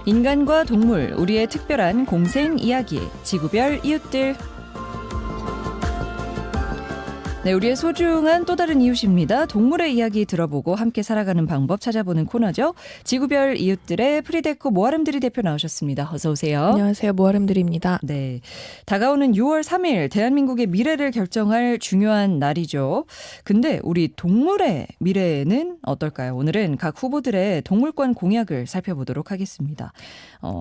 인간과 동물, 우리의 특별한 공생 이야기, 지구별 이웃들. 네, 우리의 소중한 또 다른 이웃입니다. 동물의 이야기 들어보고 함께 살아가는 방법 찾아보는 코너죠. 지구별 이웃들의 프리데코 모아름들이 대표 나오셨습니다. 어서 오세요. 안녕하세요. 모아름들입니다. 네, 다가오는 6월 3일 대한민국의 미래를 결정할 중요한 날이죠. 근데 우리 동물의 미래는 어떨까요? 오늘은 각 후보들의 동물권 공약을 살펴보도록 하겠습니다.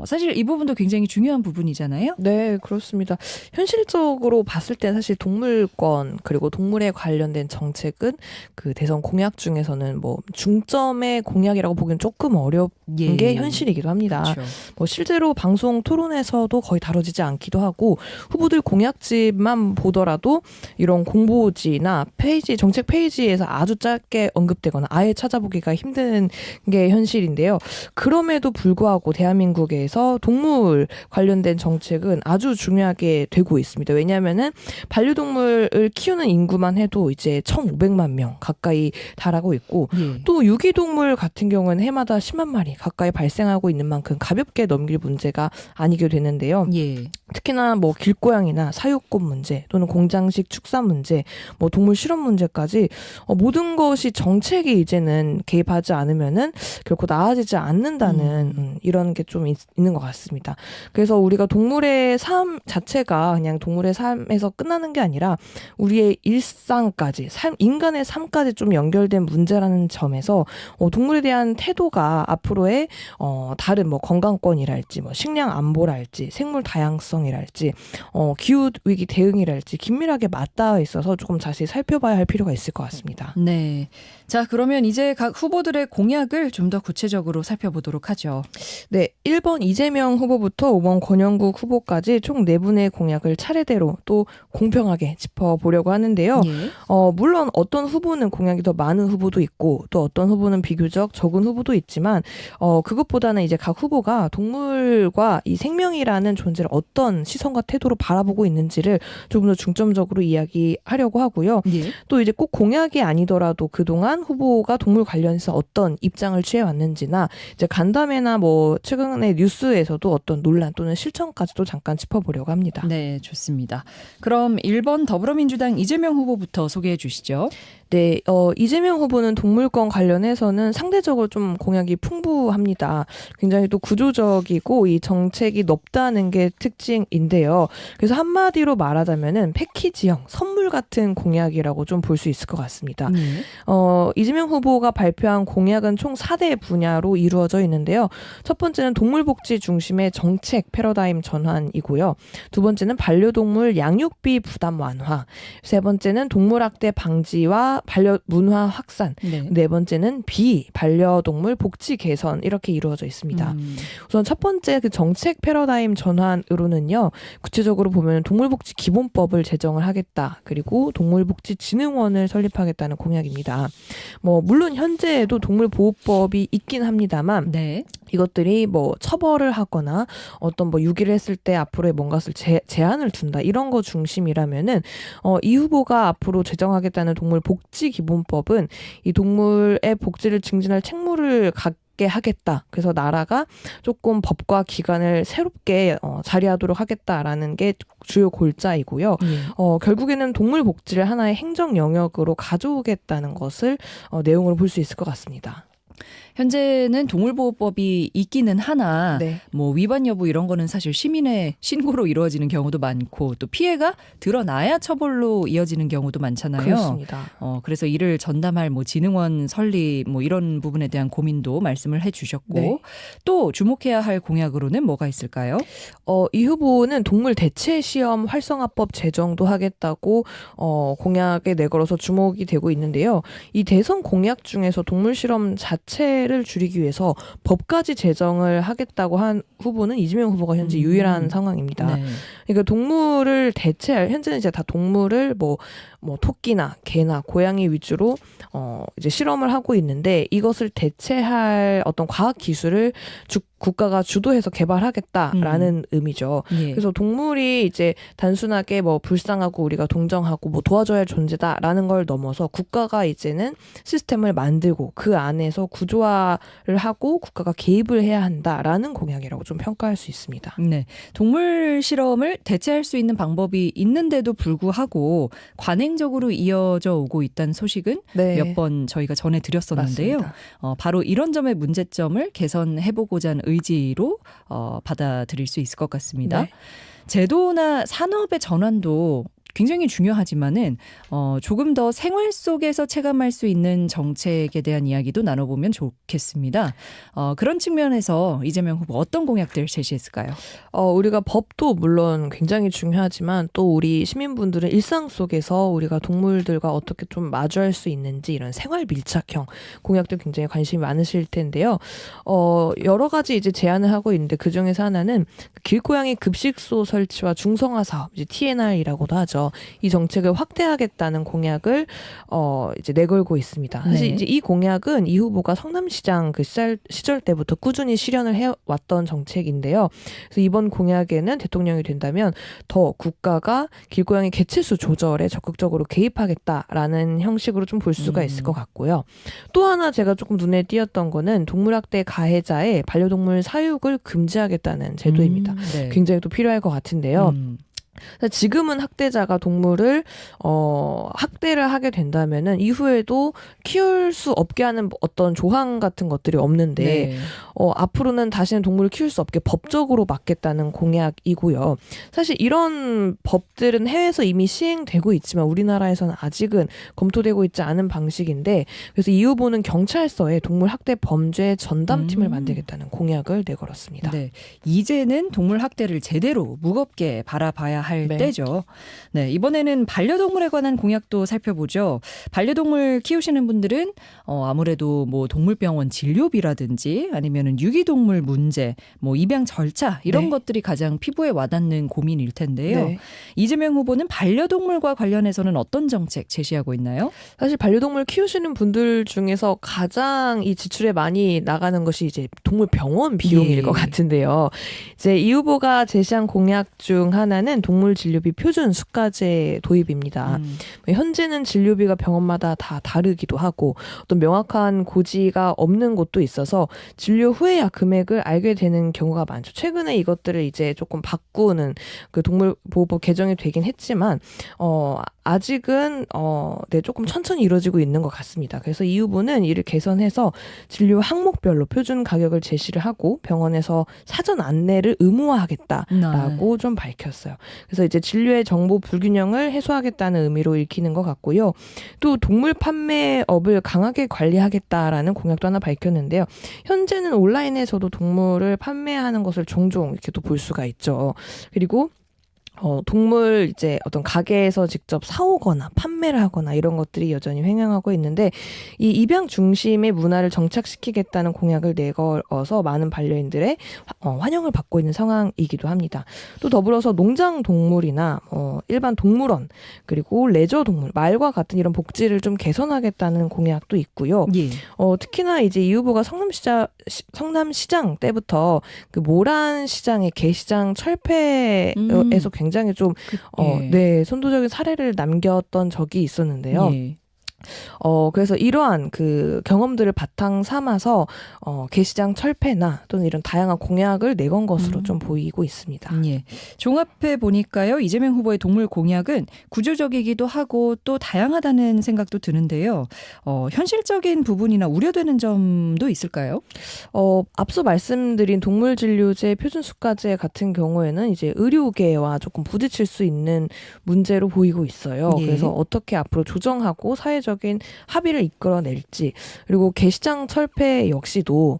사실 이 부분도 굉장히 중요한 부분이잖아요. 네, 그렇습니다. 현실적으로 봤을 때 사실 동물권 그리고 동물에 관련된 정책은 그 대선 공약 중에서는 뭐 중점의 공약이라고 보기엔 조금 어려운 게 현실이기도 합니다. 그렇죠. 뭐 실제로 방송 토론에서도 거의 다뤄지지 않기도 하고 후보들 공약집만 보더라도 이런 공보지나 페이지, 정책 페이지에서 아주 짧게 언급되거나 아예 찾아보기가 힘든 게 현실인데요. 그럼에도 불구하고 대한민국에서 동물 관련된 정책은 아주 중요하게 되고 있습니다. 왜냐하면은 반려동물을 키우는 인구만 해도 이제 1,500만 명 가까이 달하고 있고 또 유기동물 같은 경우는 해마다 10만 마리 가까이 발생하고 있는 만큼 가볍게 넘길 문제가 아니게 되는데요. 특히나 뭐 길고양이나 사육권 문제 또는 공장식 축산 문제, 뭐 동물 실험 문제까지 모든 것이 정책이 이제는 개입하지 않으면은 결코 나아지지 않는다는 이런 게 좀 있는 것 같습니다. 그래서 우리가 동물의 삶 자체가 그냥 동물의 삶에서 끝나는 게 아니라 우리의 일상까지, 인간의 삶까지 좀 연결된 문제라는 점에서 동물에 대한 태도가 앞으로의 다른 뭐 건강권이랄지, 뭐 식량 안보랄지, 생물 다양성이랄지, 기후 위기 대응이랄지 긴밀하게 맞닿아 있어서 조금 자세히 살펴봐야 할 필요가 있을 것 같습니다. 네. 자, 그러면 이제 각 후보들의 공약을 좀 더 구체적으로 살펴보도록 하죠. 네, 1번 이재명 후보부터 5번 권영국 후보까지 총 4분의 공약을 차례대로 또 공평하게 짚어보려고 하는데요. 물론 어떤 후보는 공약이 더 많은 후보도 있고 또 어떤 후보는 비교적 적은 후보도 있지만 그것보다는 이제 각 후보가 동물과 이 생명이라는 존재를 어떤 시선과 태도로 바라보고 있는지를 조금 더 중점적으로 이야기하려고 하고요. 또 이제 꼭 공약이 아니더라도 그동안 후보가 동물 관련해서 어떤 입장을 취해왔는지나 이제 간담회나 뭐 최근에 뉴스에서도 어떤 논란 또는 실천까지도 잠깐 짚어보려고 합니다. 네, 좋습니다. 그럼 1번 더불어민주당 이재명 후보부터 소개해 주시죠. 네, 이재명 후보는 동물권 관련해서는 상대적으로 좀 공약이 풍부합니다. 굉장히 또 구조적이고 이 정책이 넓다는 게 특징인데요. 그래서 한마디로 말하자면은 패키지형 선물 같은 공약이라고 좀 볼 수 있을 것 같습니다. 이재명 후보가 발표한 공약은 총 4대 분야로 이루어져 있는데요. 첫 번째는 동물복지 중심의 정책 패러다임 전환이고요. 두 번째는 반려동물 양육비 부담 완화. 세 번째는 동물학대 방지와 반려문화 확산. 네 번째는 반려동물 복지 개선 이렇게 이루어져 있습니다. 우선 첫 번째 그 정책 패러다임 전환으로는요. 구체적으로 보면 동물복지 기본법을 제정을 하겠다. 그리고 동물복지진흥원을 설립하겠다는 공약입니다. 뭐 물론 현재에도 동물보호법이 있긴 합니다만 이것들이 뭐 처벌을 하거나 어떤 뭐 유기를 했을 때 앞으로의 뭔가를 제한을 둔다 이런 거 중심이라면은 이 후보가 앞으로 제정하겠다는 동물복지기본법은 이 동물의 복지를 증진할 책무를 갖게 하겠다. 그래서 나라가 조금 법과 기관을 새롭게 자리하도록 하겠다라는 게 주요 골자이고요. 결국에는 동물 복지를 하나의 행정 영역으로 가져오겠다는 것을 내용으로 볼 수 있을 것 같습니다. 현재는 동물보호법이 있기는 하나 뭐 위반 여부 이런 거는 사실 시민의 신고로 이루어지는 경우도 많고 또 피해가 드러나야 처벌로 이어지는 경우도 많잖아요. 그렇습니다. 그래서 이를 전담할 뭐 진흥원 설립 뭐 이런 부분에 대한 고민도 말씀을 해주셨고 또 주목해야 할 공약으로는 뭐가 있을까요? 이 후보는 동물 대체 시험 활성화법 제정도 하겠다고 공약에 내걸어서 주목이 되고 있는데요. 이 대선 공약 중에서 동물 실험 자체를 줄이기 위해서 법까지 제정을 하겠다고 한 후보는 이재명 후보가 현재 유일한 상황입니다. 그러니까 동물을 대체할 현재는 이제 다 동물을 뭐 토끼나 개나 고양이 위주로 이제 실험을 하고 있는데 이것을 대체할 어떤 과학 기술을 국가가 주도해서 개발하겠다라는 의미죠. 예. 그래서 동물이 이제 단순하게 뭐 불쌍하고 우리가 동정하고 뭐 도와줘야 할 존재다라는 걸 넘어서 국가가 이제는 시스템을 만들고 그 안에서 구조화를 하고 국가가 개입을 해야 한다라는 공약이라고 좀 평가할 수 있습니다. 네. 동물 실험을 대체할 수 있는 방법이 있는데도 불구하고 관행적으로 이어져 오고 있다는 소식은 네. 몇 번 저희가 전해드렸었는데요. 맞습니다. 바로 이런 점의 문제점을 개선해보고자 하는 의지로 받아들일 수 있을 것 같습니다. 네. 제도나 산업의 전환도 굉장히 중요하지만은 조금 더 생활 속에서 체감할 수 있는 정책에 대한 이야기도 나눠보면 좋겠습니다. 그런 측면에서 이재명 후보 어떤 공약들 제시했을까요? 우리가 법도 물론 굉장히 중요하지만 또 우리 시민분들은 일상 속에서 우리가 동물들과 어떻게 좀 마주할 수 있는지 이런 생활 밀착형 공약도 굉장히 관심이 많으실 텐데요. 여러 가지 이제 제안을 하고 있는데 그 중에서 하나는 길고양이 급식소 설치와 중성화 사업, 이제 TNR이라고도 하죠. 이 정책을 확대하겠다는 공약을 이제 내걸고 있습니다. 사실 네. 이제 이 공약은 이 후보가 성남시장 그 시절 때부터 꾸준히 실현을 해왔던 정책인데요. 그래서 이번 공약에는 대통령이 된다면 더 국가가 길고양이 개체수 조절에 적극적으로 개입하겠다라는 형식으로 좀 볼 수가 있을 것 같고요. 또 하나 제가 조금 눈에 띄었던 거는 동물학대 가해자의 반려동물 사육을 금지하겠다는 제도입니다. 네. 굉장히 또 필요할 것 같은데요. 지금은 학대자가 동물을 학대를 하게 된다면은 이후에도 키울 수 없게 하는 어떤 조항 같은 것들이 없는데 네. 앞으로는 다시는 동물을 키울 수 없게 법적으로 막겠다는 공약이고요. 사실 이런 법들은 해외에서 이미 시행되고 있지만 우리나라에서는 아직은 검토되고 있지 않은 방식인데 그래서 이 후보는 경찰서에 동물 학대 범죄 전담팀을 만들겠다는 공약을 내걸었습니다. 네. 이제는 동물 학대를 제대로 무겁게 바라봐야 할 네. 때죠. 네, 이번에는 반려동물에 관한 공약도 살펴보죠. 반려동물 키우시는 분들은 아무래도 뭐 동물병원 진료비라든지 아니면은 유기동물 문제, 뭐 입양 절차 이런 네. 것들이 가장 피부에 와닿는 고민일 텐데요. 네. 이재명 후보는 반려동물과 관련해서는 어떤 정책 제시하고 있나요? 사실 반려동물 키우시는 분들 중에서 가장 이 지출에 많이 나가는 것이 이제 동물 병원 비용일 예. 것 같은데요. 이제 이 후보가 제시한 공약 중 하나는 동물 진료비 표준 수가제 도입입니다. 현재는 진료비가 병원마다 다 다르기도 하고 어떤 명확한 고지가 없는 곳도 있어서 진료 후에야 금액을 알게 되는 경우가 많죠. 최근에 이것들을 이제 조금 바꾸는 그 동물보호법 개정이 되긴 했지만 아직은 조금 천천히 이루어지고 있는 것 같습니다. 그래서 이 후보는 이를 개선해서 진료 항목별로 표준 가격을 제시를 하고 병원에서 사전 안내를 의무화하겠다라고 좀 밝혔어요. 그래서 이제 진료의 정보 불균형을 해소하겠다는 의미로 읽히는 것 같고요. 또 동물 판매업을 강하게 관리하겠다라는 공약도 하나 밝혔는데요. 현재는 온라인에서도 동물을 판매하는 것을 종종 이렇게 또 볼 수가 있죠. 그리고 동물 이제 어떤 가게에서 직접 사오거나 판매를 하거나 이런 것들이 여전히 횡행하고 있는데 이 입양 중심의 문화를 정착시키겠다는 공약을 내걸어서 많은 반려인들의 환영을 받고 있는 상황이기도 합니다. 또 더불어서 농장 동물이나 일반 동물원 그리고 레저 동물, 말과 같은 이런 복지를 좀 개선하겠다는 공약도 있고요. 예. 특히나 이제 이 후보가 성남시장 때부터 그 모란 시장의 개시장 철폐에서 굉장히 좀 네, 선도적인 사례를 남겼던 적이 있었는데요. 예. 그래서 이러한 그 경험들을 바탕 삼아서 개시장 철폐나 또는 이런 다양한 공약을 내건 것으로 좀 보이고 있습니다. 예. 종합해 보니까요. 이재명 후보의 동물 공약은 구조적이기도 하고 또 다양하다는 생각도 드는데요. 현실적인 부분이나 우려되는 점도 있을까요? 앞서 말씀드린 동물진료제 표준수가제 같은 경우에는 이제 의료계와 조금 부딪힐 수 있는 문제로 보이고 있어요. 예. 그래서 어떻게 앞으로 조정하고 사회적인 합의를 이끌어낼지 그리고 개시장 철폐 역시도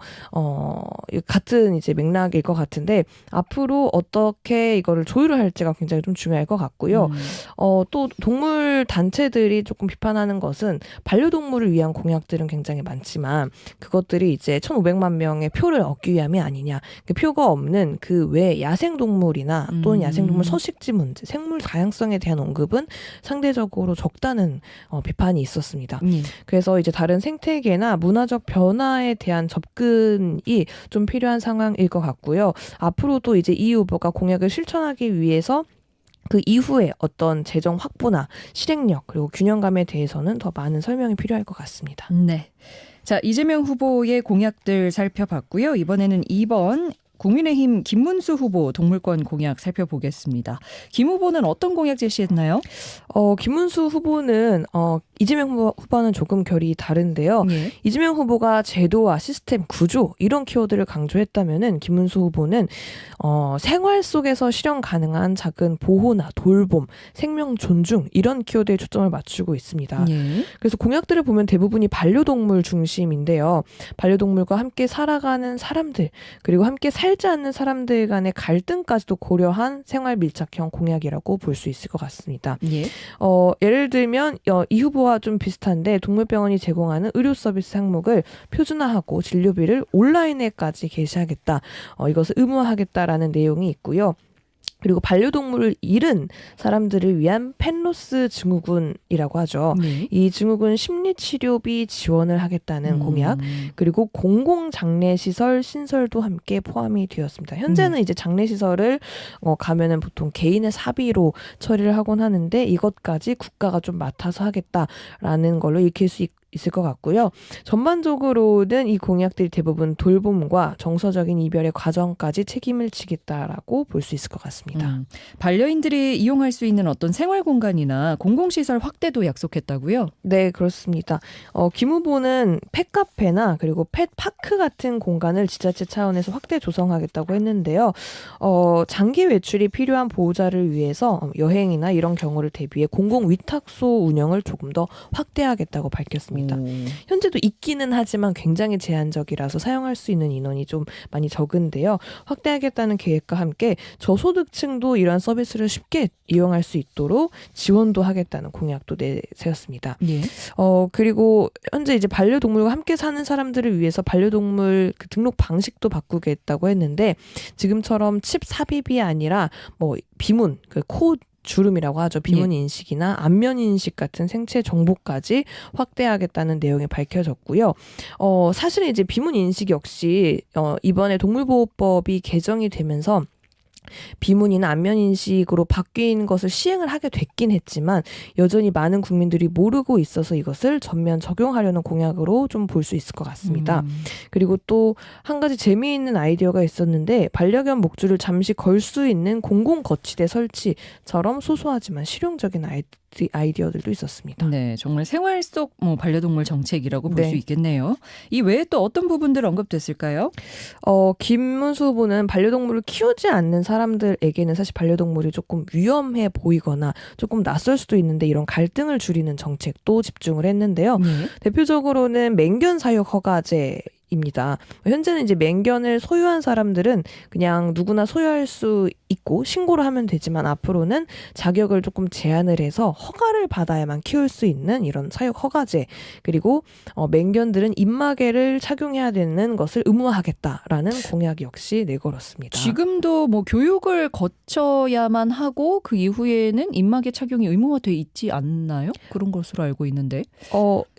같은 이제 맥락일 것 같은데 앞으로 어떻게 이거를 조율을 할지가 굉장히 좀 중요할 것 같고요. 또 동물 단체들이 조금 비판하는 것은 반려동물을 위한 공약들은 굉장히 많지만 그것들이 이제 1,500만 명의 표를 얻기 위함이 아니냐. 그 표가 없는 그 외 야생동물이나 또는 야생동물 서식지 문제, 생물 다양성에 대한 언급은 상대적으로 적다는 비판이 있었습니다. 있었습니다. 그래서 이제 다른 생태계나 문화적 변화에 대한 접근이 좀 필요한 상황일 것 같고요. 앞으로도 이제 이 후보가 공약을 실천하기 위해서 그 이후에 어떤 재정 확보나 실행력 그리고 균형감에 대해서는 더 많은 설명이 필요할 것 같습니다. 네. 자, 이재명 후보의 공약들 살펴봤고요. 이번에는 2번 국민의힘 김문수 후보 동물권 공약 살펴보겠습니다. 김 후보는 어떤 공약 제시했나요? 김문수 후보는 이재명 후보와는 조금 결이 다른데요. 예. 이재명 후보가 제도와 시스템, 구조 이런 키워드를 강조했다면은 김문수 후보는 생활 속에서 실현 가능한 작은 보호나 돌봄, 생명 존중 이런 키워드에 초점을 맞추고 있습니다. 예. 그래서 공약들을 보면 대부분이 반려동물 중심인데요. 반려동물과 함께 살아가는 사람들 그리고 함께 살지 않는 사람들 간의 갈등까지도 고려한 생활 밀착형 공약이라고 볼 수 있을 것 같습니다. 예. 예를 들면 이 후보와 좀 비슷한데 동물병원이 제공하는 의료 서비스 항목을 표준화하고 진료비를 온라인에까지 게시하겠다. 이것을 의무화하겠다라는 내용이 있고요. 그리고 반려동물을 잃은 사람들을 위한 펜로스 증후군이라고 하죠. 네. 이 증후군 심리치료비 지원을 하겠다는 공약, 그리고 공공장례시설 신설도 함께 포함이 되었습니다. 현재는 이제 장례시설을 가면은 보통 개인의 사비로 처리를 하곤 하는데 이것까지 국가가 좀 맡아서 하겠다라는 걸로 익힐 수 있을 것 같고요. 전반적으로는 이 공약들이 대부분 돌봄과 정서적인 이별의 과정까지 책임을 지겠다라고 볼 수 있을 것 같습니다. 반려인들이 이용할 수 있는 어떤 생활 공간이나 공공시설 확대도 약속했다고요? 네, 그렇습니다. 김 후보는 펫카페나 그리고 펫파크 같은 공간을 지자체 차원에서 확대 조성하겠다고 했는데요. 장기 외출이 필요한 보호자를 위해서 여행이나 이런 경우를 대비해 공공 위탁소 운영을 조금 더 확대하겠다고 밝혔습니다. 현재도 있기는 하지만 굉장히 제한적이라서 사용할 수 있는 인원이 좀 많이 적은데요. 확대하겠다는 계획과 함께 저소득층도 이러한 서비스를 쉽게 이용할 수 있도록 지원도 하겠다는 공약도 내세웠습니다. 예. 그리고 현재 이제 반려동물과 함께 사는 사람들을 위해서 반려동물 그 등록 방식도 바꾸겠다고 했는데 지금처럼 칩 삽입이 아니라 뭐 비문, 코 주름이라고 하죠. 비문 인식이나 안면 인식 같은 생체 정보까지 확대하겠다는 내용이 밝혀졌고요. 사실은 이제 비문 인식 역시 이번에 동물보호법이 개정이 되면서 비문이나 안면 인식으로 바뀐 것을 시행을 하게 됐긴 했지만 여전히 많은 국민들이 모르고 있어서 이것을 전면 적용하려는 공약으로 좀 볼 수 있을 것 같습니다. 그리고 또 한 가지 재미있는 아이디어가 있었는데 반려견 목줄을 잠시 걸 수 있는 공공 거치대 설치처럼 소소하지만 실용적인 아이디어들도 있었습니다. 네, 정말 생활 속 반려동물 정책이라고 볼 네. 수 있겠네요. 이 외에 또 어떤 부분들 언급됐을까요? 김문수 후보는 반려동물을 키우지 않는 사람들에게는 사실 반려동물이 조금 위험해 보이거나 조금 낯설 수도 있는데 이런 갈등을 줄이는 정책도 집중을 했는데요. 네. 대표적으로는 맹견 사육 허가제 입니다. 현재는 이제 맹견을 소유한 사람들은 그냥 누구나 소유할 수 있고 신고를 하면 되지만 앞으로는 자격을 조금 제한을 해서 허가를 받아야만 키울 수 있는 이런 사육 허가제 그리고 맹견들은 입마개를 착용해야 되는 것을 의무화하겠다라는 공약 역시 내걸었습니다. 지금도 교육을 거쳐야만 하고 그 이후에는 입마개 착용이 의무화돼 있지 않나요? 그런 것으로 알고 있는데.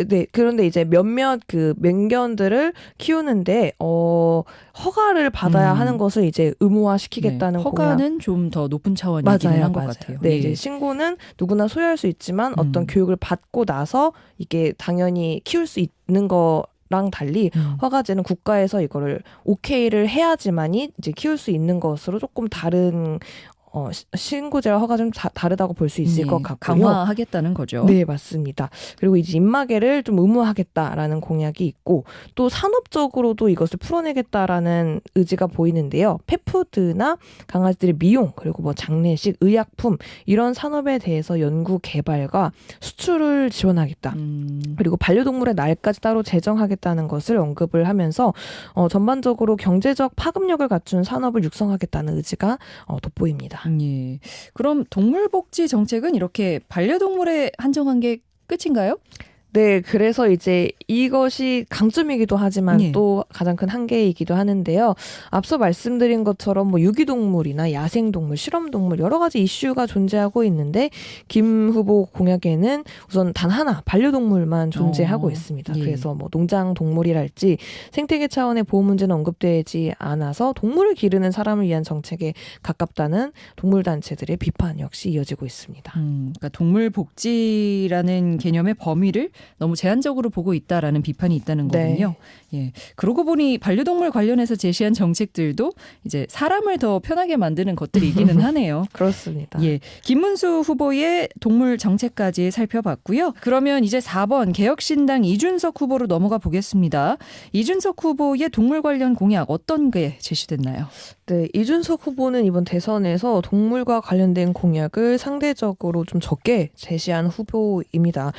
네. 그런데 이제 몇몇 그 맹견들을 키우는데 허가를 받아야 하는 것을 이제 의무화시키겠다는 네. 공약. 허가는 좀 더 높은 차원이기는 한 것 같아요. 네, 예. 이제 신고는 누구나 소유할 수 있지만 어떤 교육을 받고 나서 이게 당연히 키울 수 있는 거랑 달리 허가제는 국가에서 이거를 오케이를 해야지만이 이제 키울 수 있는 것으로 조금 다른 신고제와 허가 좀 다르다고 볼 수 있을 것 같고요. 강화하겠다는 거죠. 네, 맞습니다. 그리고 이제 입마개를 좀 의무화하겠다라는 공약이 있고 또 산업적으로도 이것을 풀어내겠다라는 의지가 보이는데요. 펫푸드나 강아지들의 미용 그리고 뭐 장례식, 의약품 이런 산업에 대해서 연구 개발과 수출을 지원하겠다. 그리고 반려동물의 날까지 따로 제정하겠다는 것을 언급을 하면서 전반적으로 경제적 파급력을 갖춘 산업을 육성하겠다는 의지가 돋보입니다. 예. 그럼 동물복지 정책은 이렇게 반려동물에 한정한 게 끝인가요? 네, 그래서 이제 이것이 강점이기도 하지만 네. 또 가장 큰 한계이기도 하는데요. 앞서 말씀드린 것처럼 뭐 유기동물이나 야생동물, 실험동물 여러 가지 이슈가 존재하고 있는데 김 후보 공약에는 우선 단 하나 반려동물만 존재하고 있습니다. 예. 그래서 뭐 농장동물이랄지 생태계 차원의 보호 문제는 언급되지 않아서 동물을 기르는 사람을 위한 정책에 가깝다는 동물단체들의 비판 역시 이어지고 있습니다. 그러니까 동물 복지라는 개념의 범위를 너무 제한적으로 보고 있다라는 비판이 있다는 거군요. 예. 그러고 보니 반려동물 관련해서 제시한 정책들도 이제 사람을 더 편하게 만드는 것들이기는 하네요. 그렇습니다. 예. 김문수 후보의 동물 정책까지 살펴봤고요. 그러면 이제 4번 개혁신당 이준석 후보로 넘어가 보겠습니다. 이준석 후보의 동물 관련 공약 어떤 게 제시됐나요? 네, 이준석 후보는 이번 대선에서 동물과 관련된 공약을 상대적으로 좀 적게 제시한 후보입니다.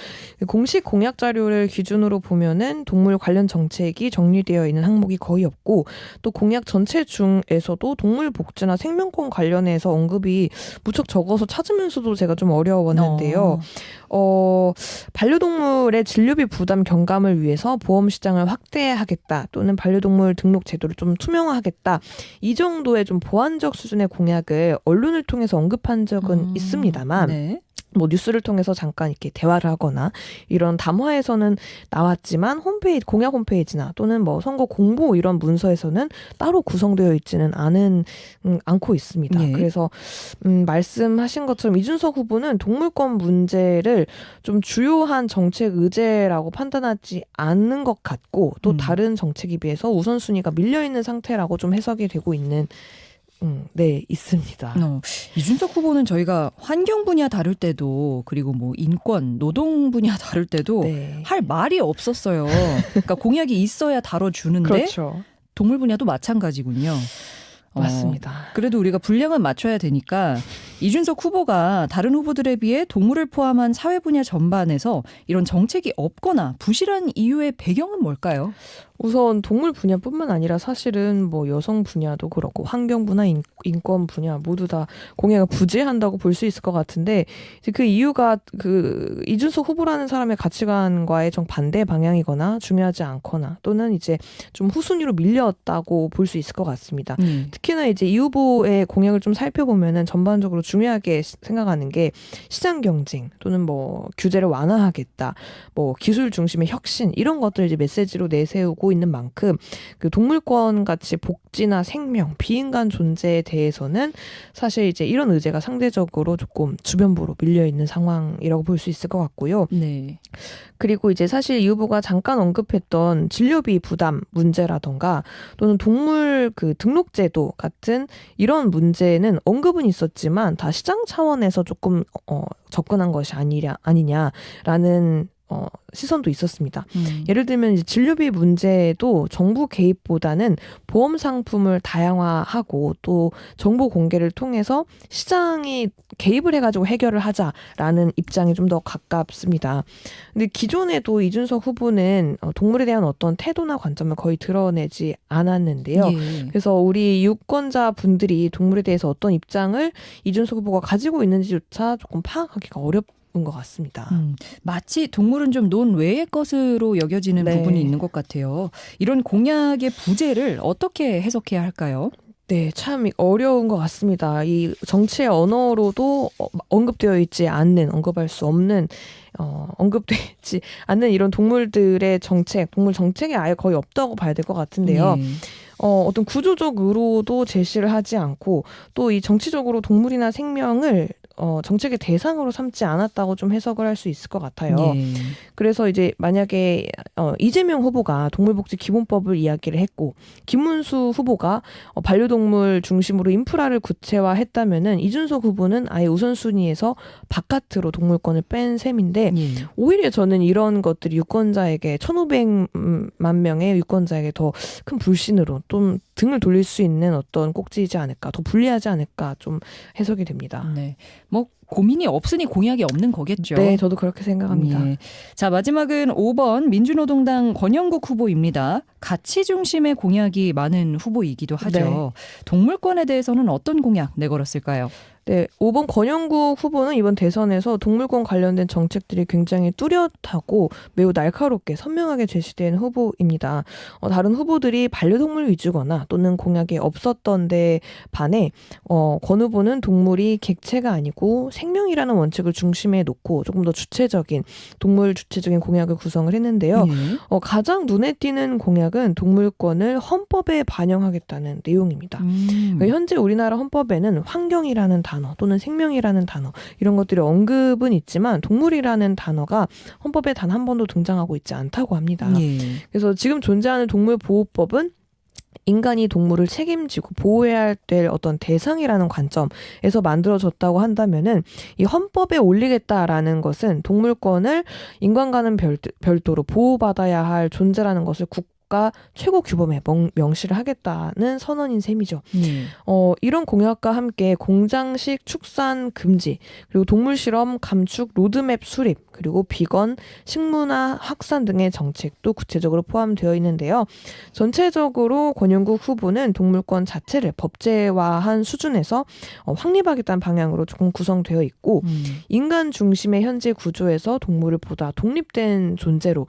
공식 공약 자료를 기준으로 보면은 동물 관련 정책이 정리되어 있는 항목이 거의 없고 또 공약 전체 중에서도 동물 복지나 생명권 관련해서 언급이 무척 적어서 찾으면서도 제가 좀 어려웠는데요. 반려동물의 진료비 부담 경감을 위해서 보험 시장을 확대하겠다 또는 반려동물 등록 제도를 좀 투명화하겠다 이 정도의 좀 보완적 수준의 공약을 언론을 통해서 언급한 적은 있습니다만 네. 뭐 뉴스를 통해서 잠깐 이렇게 대화를 하거나 이런 담화에서는 나왔지만 홈페이지 공약 홈페이지나 또는 뭐 선거 공보 이런 문서에서는 따로 구성되어 있지는 않고 있습니다. 네. 그래서 말씀하신 것처럼 이준석 후보는 동물권 문제를 좀 주요한 정책 의제라고 판단하지 않는 것 같고 또 다른 정책에 비해서 우선순위가 밀려 있는 상태라고 좀 해석이 되고 있는. 네, 있습니다. 이준석 후보는 저희가 환경 분야 다룰 때도 그리고 뭐 인권, 노동 분야 다룰 때도 네. 할 말이 없었어요. 그러니까 공약이 있어야 다뤄주는데 그렇죠. 동물 분야도 마찬가지군요. 맞습니다. 그래도 우리가 분량은 맞춰야 되니까 이준석 후보가 다른 후보들에 비해 동물을 포함한 사회 분야 전반에서 이런 정책이 없거나 부실한 이유의 배경은 뭘까요? 우선 동물 분야뿐만 아니라 사실은 뭐 여성 분야도 그렇고 환경 분야, 인권 분야 모두 다 공약을 부재한다고 볼 수 있을 것 같은데 이제 그 이유가 그 이준석 후보라는 사람의 가치관과의 정반대 방향이거나 중요하지 않거나 또는 이제 좀 후순위로 밀렸다고 볼 수 있을 것 같습니다. 특히나 이제 이 후보의 공약을 좀 살펴보면은 전반적으로 중요하게 생각하는 게 시장 경쟁 또는 뭐 규제를 완화하겠다, 뭐 기술 중심의 혁신 이런 것들 이제 메시지로 내세우고 있는 만큼 그 동물권 같이 복지나 생명, 비인간 존재에 대해서는 사실 이제 이런 의제가 상대적으로 조금 주변부로 밀려 있는 상황이라고 볼 수 있을 것 같고요. 네. 그리고 이제 사실 이 후보가 잠깐 언급했던 진료비 부담 문제라던가 또는 동물 그 등록제도 같은 이런 문제는 언급은 있었지만 다 시장 차원에서 조금 접근한 것이 아니냐라는 시선도 있었습니다. 예를 들면 이제 진료비 문제도 정부 개입보다는 보험 상품을 다양화하고 또 정보 공개를 통해서 시장이 개입을 해가지고 해결을 하자라는 입장이 좀 더 가깝습니다. 근데 기존에도 이준석 후보는 동물에 대한 어떤 태도나 관점을 거의 드러내지 않았는데요. 예. 그래서 우리 유권자 분들이 동물에 대해서 어떤 입장을 이준석 후보가 가지고 있는지조차 조금 파악하기가 어렵. 것 같습니다. 마치 동물은 좀 논외의 것으로 여겨지는 네. 부분이 있는 것 같아요. 이런 공약의 부재를 어떻게 해석해야 할까요? 네, 참 어려운 것 같습니다. 이 정치의 언어로도 언급되어 있지 않는, 언급할 수 없는, 언급되지 않는 이런 동물들의 정책, 동물 정책이 아예 거의 없다고 봐야 될 것 같은데요. 네. 어떤 구조적 의로도 제시를 하지 않고 또 이 정치적으로 동물이나 생명을 정책의 대상으로 삼지 않았다고 좀 해석을 할 수 있을 것 같아요. 예. 그래서 이제 만약에 이재명 후보가 동물복지 기본법을 이야기를 했고 김문수 후보가 반려동물 중심으로 인프라를 구체화했다면은 이준석 후보는 아예 우선순위에서 바깥으로 동물권을 뺀 셈인데 예. 오히려 저는 이런 것들이 유권자에게 1,500만 명의 유권자에게 더 큰 불신으로 좀 등을 돌릴 수 있는 어떤 꼭지이지 않을까, 더 불리하지 않을까 좀 해석이 됩니다. 네. 뭐 고민이 없으니 공약이 없는 거겠죠. 네, 저도 그렇게 생각합니다. 예. 자, 마지막은 5번 민주노동당 권영국 후보입니다. 가치 중심의 공약이 많은 후보이기도 하죠. 네. 동물권에 대해서는 어떤 공약 내걸었을까요? 네, 5번 권영국 후보는 이번 대선에서 동물권 관련된 정책들이 굉장히 뚜렷하고 매우 날카롭게 선명하게 제시된 후보입니다. 다른 후보들이 반려동물 위주거나 또는 공약이 없었던 데 반해 권 후보는 동물이 객체가 아니고 생명이라는 원칙을 중심에 놓고 조금 더 주체적인 동물 주체적인 공약을 구성을 했는데요. 가장 눈에 띄는 공약은 동물권을 헌법에 반영하겠다는 내용입니다. 그러니까 현재 우리나라 헌법에는 환경이라는 단어 또는 생명이라는 단어 이런 것들이 언급은 있지만 동물이라는 단어가 헌법에 단 한 번도 등장하고 있지 않다고 합니다. 그래서 지금 존재하는 동물보호법은 인간이 동물을 책임지고 보호해야 될 어떤 대상이라는 관점에서 만들어졌다고 한다면은 이 헌법에 올리겠다라는 것은 동물권을 인간과는 별도로 보호받아야 할 존재라는 것을 국가 최고 규범에 명시를 하겠다는 선언인 셈이죠. 이런 공약과 함께 공장식 축산 금지, 그리고 동물 실험 감축 로드맵 수립, 그리고 비건, 식문화 확산 등의 정책도 구체적으로 포함되어 있는데요. 전체적으로 권영국 후보는 동물권 자체를 법제화한 수준에서 확립하겠다는 방향으로 조금 구성되어 있고 인간 중심의 현재 구조에서 동물을 보다 독립된 존재로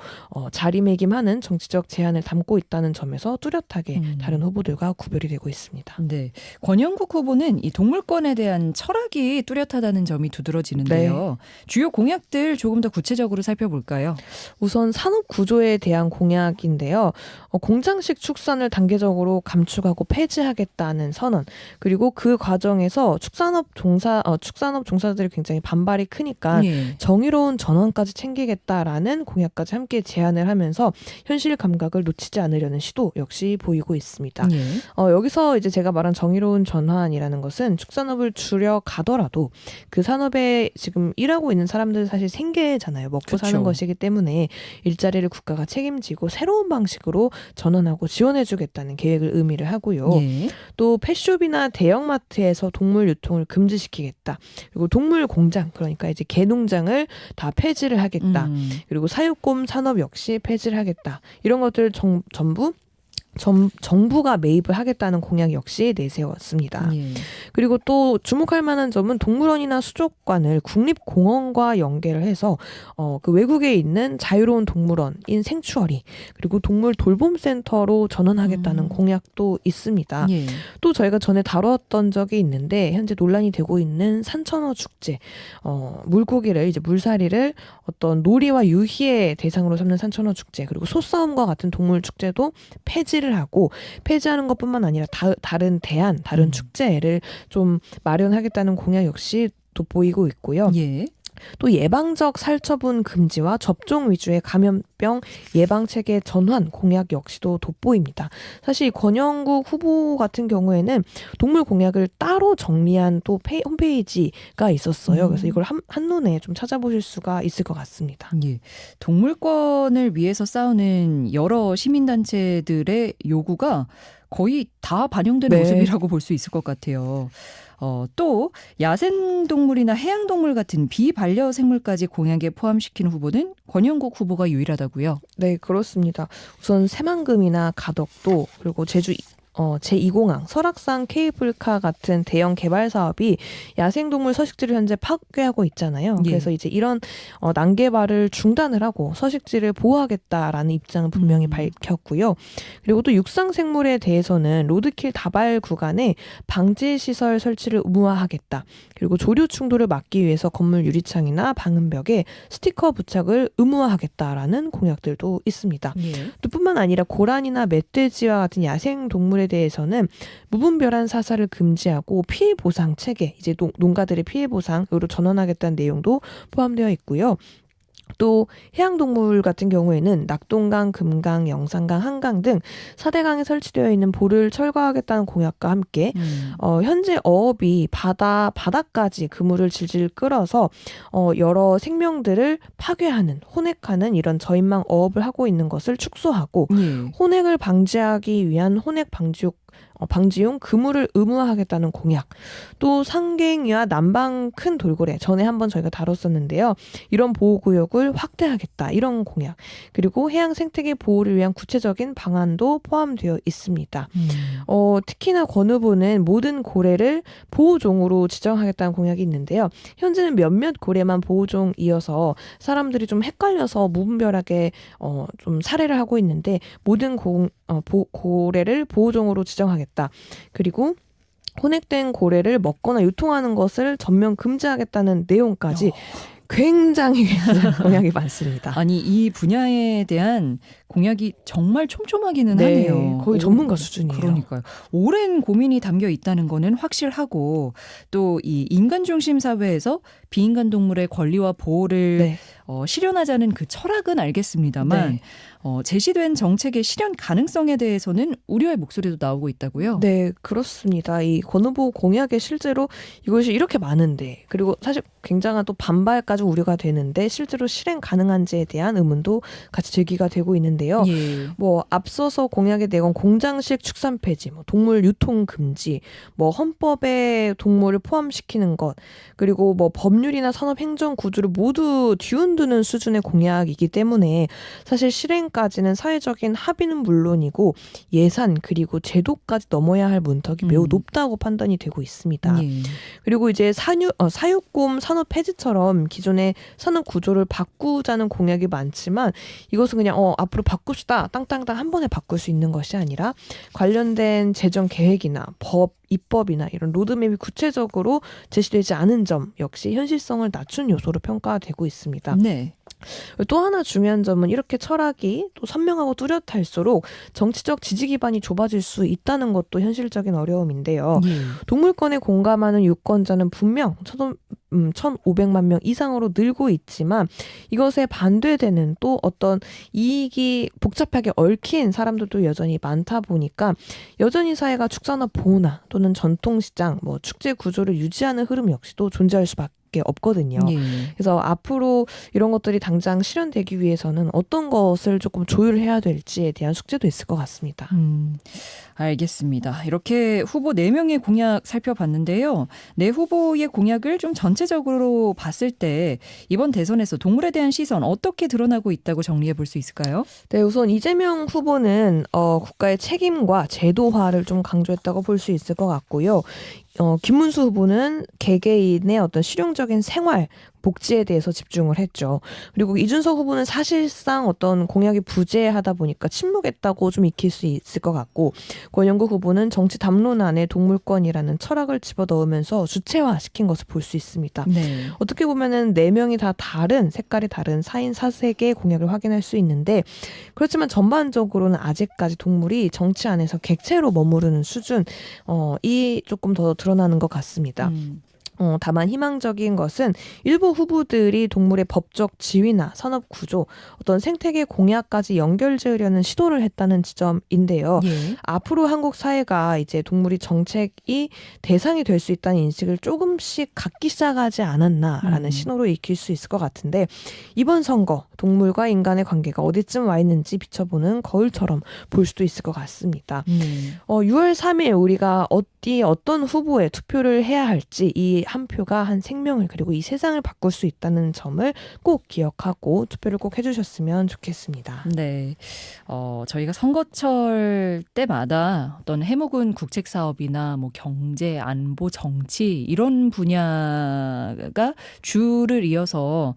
자리매김하는 정치적 제안을 담고 있다는 점에서 뚜렷하게 다른 후보들과 구별이 되고 있습니다. 네, 권영국 후보는 이 동물권에 대한 철학이 뚜렷하다는 점이 두드러지는데요. 주요 공약들 조금 더 구체적으로 살펴볼까요? 우선 산업 구조에 대한 공약인데요. 공장식 축산을 단계적으로 감축하고 폐지하겠다는 선언. 그리고 그 과정에서 축산업 종사자들이 굉장히 반발이 크니까 정의로운 전환까지 챙기겠다라는 공약까지 함께 제안을 하면서 현실 감각을 놓치지 않으려는 시도 역시 보이고 있습니다. 여기서 이제 제가 말한 정의로운 전환이라는 것은 축산업을 줄여가더라도 그 산업에 지금 일하고 있는 사람들 사실 생계잖아요. 먹고 사는 것이기 때문에 일자리를 국가가 책임지고 새로운 방식으로 전환하고 지원해주겠다는 계획을 의미를 하고요. 또 펫숍이나 대형마트에서 동물 유통을 금지시키겠다. 그리고 동물 공장, 그러니까 이제 개농장을 다 폐지를 하겠다. 그리고 사육곰 산업 역시 폐지를 하겠다. 이런 것들 전부 정부가 매입을 하겠다는 공약 역시 내세웠습니다. 그리고 또 주목할 만한 점은 동물원이나 수족관을 국립공원과 연계를 해서 그 외국에 있는 자유로운 동물원인 생추어리 그리고 동물 돌봄센터로 전환하겠다는 공약도 있습니다. 또 저희가 전에 다뤘던 적이 있는데 현재 논란이 되고 있는 산천어 축제, 물고기를 이제 물살이를 어떤 놀이와 유희의 대상으로 삼는 산천어 축제 그리고 소싸움과 같은 동물 축제도 폐지를 하고 폐지하는 것뿐만 아니라 다른 축제를 좀 마련하겠다는 공약 역시 돋보이고 있고요. 또 예방적 살처분 금지와 접종 위주의 감염병 예방체계 전환 공약 역시도 돋보입니다. 사실 권영국 후보 같은 경우에는 동물 공약을 따로 정리한 또 홈페이지가 있었어요. 그래서 이걸 한눈에 좀 찾아보실 수가 있을 것 같습니다. 동물권을 위해서 싸우는 여러 시민단체들의 요구가 거의 다 반영되는 모습이라고 볼 수 있을 것 같아요. 또 야생동물이나 해양동물 같은 비반려생물까지 공약에 포함시키는 후보는 권영국 후보가 유일하다고요? 네, 그렇습니다. 우선 새만금이나 가덕도 그리고 제주 제2공항, 설악산 케이블카 같은 대형 개발 사업이 야생동물 서식지를 현재 파괴하고 있잖아요. 그래서 이제 이런 난개발을 중단을 하고 서식지를 보호하겠다라는 입장을 분명히 밝혔고요. 그리고 또 육상생물에 대해서는 로드킬 다발 구간에 방제시설 설치를 의무화하겠다. 그리고 조류 충돌을 막기 위해서 건물 유리창이나 방음벽에 스티커 부착을 의무화하겠다라는 공약들도 있습니다. 또 뿐만 아니라 고란이나 멧돼지와 같은 야생동물에 대해서는 무분별한 사살을 금지하고 피해 보상 체계, 이제 농가들의 피해 보상으로 전환하겠다는 내용도 포함되어 있고요. 또 해양동물 같은 경우에는 낙동강, 금강, 영산강, 한강 등 4대강에 설치되어 있는 보를 철거하겠다는 공약과 함께 현재 어업이 바다까지 그물을 질질 끌어서 여러 생명들을 파괴하는, 혼액하는 이런 저인망 어업을 하고 있는 것을 축소하고 혼액을 방지하기 위한 혼액 방지용 그물을 의무화하겠다는 공약. 또 상갱이와 남방 큰 돌고래 전에 한번 저희가 다뤘었는데요. 이런 보호구역은 지역을 확대하겠다 이런 공약 그리고 해양 생태계 보호를 위한 구체적인 방안도 포함되어 있습니다. 특히나 권 후보는 모든 고래를 보호종으로 지정하겠다는 공약이 있는데요. 현재는 몇몇 고래만 보호종이어서 사람들이 좀 헷갈려서 무분별하게 좀 살해를 하고 있는데 모든 고래를 보호종으로 지정하겠다. 그리고 혼액된 고래를 먹거나 유통하는 것을 전면 금지하겠다는 내용까지 굉장히 공약이 많습니다. 아니 이 분야에 대한 공약이 정말 촘촘하기는 네, 하네요. 거의 전문가 수준이에요. 그러니까요. 오랜 고민이 담겨 있다는 거는 확실하고 또 이 인간 중심 사회에서 비인간 동물의 권리와 보호를 네. 실현하자는 그 철학은 알겠습니다만 네. 제시된 정책의 실현 가능성에 대해서는 우려의 목소리도 나오고 있다고요? 네, 그렇습니다. 이 권 후보 공약에 실제로 이것이 이렇게 많은데 그리고 사실 굉장한 또 반발까지 우려가 되는데 실제로 실행 가능한지에 대한 의문도 같이 제기가 되고 있는데요. 예. 뭐 앞서서 공약의 내용 공장식 축산 폐지, 뭐 동물 유통 금지, 뭐 헌법에 동물을 포함시키는 것, 그리고 뭐 법률이나 산업 행정 구조를 모두 뒤흔드는 수준의 공약이기 때문에 사실 실행까지는 사회적인 합의는 물론이고 예산 그리고 제도까지 넘어야 할 문턱이 매우 높다고 판단이 되고 있습니다. 예. 그리고 이제 사육곰 산업 폐지처럼 기존의 산업 구조를 바꾸자는 공약이 많지만 이것은 그냥 앞으로 바꿉시다 땅땅땅 한 번에 바꿀 수 있는 것이 아니라 관련된 재정 계획이나 입법이나 이런 로드맵이 구체적으로 제시되지 않은 점 역시 현실성을 낮춘 요소로 평가되고 있습니다. 네. 또 하나 중요한 점은 이렇게 철학이 또 선명하고 뚜렷할수록 정치적 지지 기반이 좁아질 수 있다는 것도 현실적인 어려움인데요. 예. 동물권에 공감하는 유권자는 분명 1,500만 명 이상으로 늘고 있지만 이것에 반대되는 또 어떤 이익이 복잡하게 얽힌 사람들도 여전히 많다 보니까 여전히 사회가 축산업 보호나 또는 전통시장, 뭐 축제 구조를 유지하는 흐름 역시도 존재할 수밖에 없거든요. 예. 그래서 앞으로 이런 것들이 당장 실현되기 위해서는 어떤 것을 조금 조율해야 될지에 대한 숙제도 있을 것 같습니다. 알겠습니다. 이렇게 후보 4명의 공약 살펴봤는데요. 네 후보의 공약을 좀 전체적으로 봤을 때 이번 대선에서 동물에 대한 시선 어떻게 드러나고 있다고 정리해 볼 수 있을까요? 네, 우선 이재명 후보는 국가의 책임과 제도화를 좀 강조했다고 볼 수 있을 것 같고요. 김문수 후보는 개개인의 어떤 실용적인 생활, 복지에 대해서 집중을 했죠. 그리고 이준석 후보는 사실상 어떤 공약이 부재하다 보니까 침묵했다고 좀 익힐 수 있을 것 같고 권영구 후보는 정치 담론 안에 동물권이라는 철학을 집어넣으면서 주체화시킨 것을 볼 수 있습니다. 네. 어떻게 보면은 4명이 다 다른 색깔이 다른 4인 4색의 공약을 확인할 수 있는데 그렇지만 전반적으로는 아직까지 동물이 정치 안에서 객체로 머무르는 수준 이 조금 더 드러나는 것 같습니다. 다만 희망적인 것은 일부 후보들이 동물의 법적 지위나 산업 구조, 어떤 생태계 공약까지 연결지으려는 시도를 했다는 지점인데요. 예. 앞으로 한국 사회가 이제 동물이 정책이 대상이 될 수 있다는 인식을 조금씩 갖기 시작하지 않았나라는 신호로 익힐 수 있을 것 같은데 이번 선거 동물과 인간의 관계가 어디쯤 와 있는지 비춰보는 거울처럼 볼 수도 있을 것 같습니다. 6월 3일 우리가 어떤 후보에 투표를 해야 할지 이 한 표가 한 생명을 그리고 이 세상을 바꿀 수 있다는 점을 꼭 기억하고 투표를 꼭 해주셨으면 좋겠습니다. 네. 저희가 선거철 때마다 어떤 해묵은 국책 사업이나 뭐 경제, 안보, 정치 이런 분야가 줄을 이어서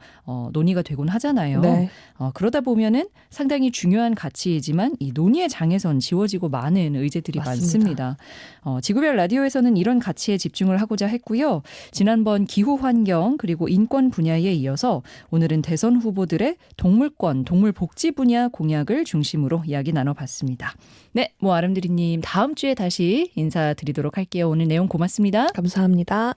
논의가 되곤 하잖아요. 네. 그러다 보면은 상당히 중요한 가치이지만 이 논의의 장에선 지워지고 많은 의제들이 맞습니다. 많습니다. 지구별 라디오에서는 이런 가치에 집중을 하고자 했고요. 지난번 기후 환경 그리고 인권 분야에 이어서 오늘은 대선 후보들의 동물권, 동물 복지 분야 공약을 중심으로 이야기 나눠봤습니다. 네, 아름드리님 다음 주에 다시 인사드리도록 할게요. 오늘 내용 고맙습니다. 감사합니다.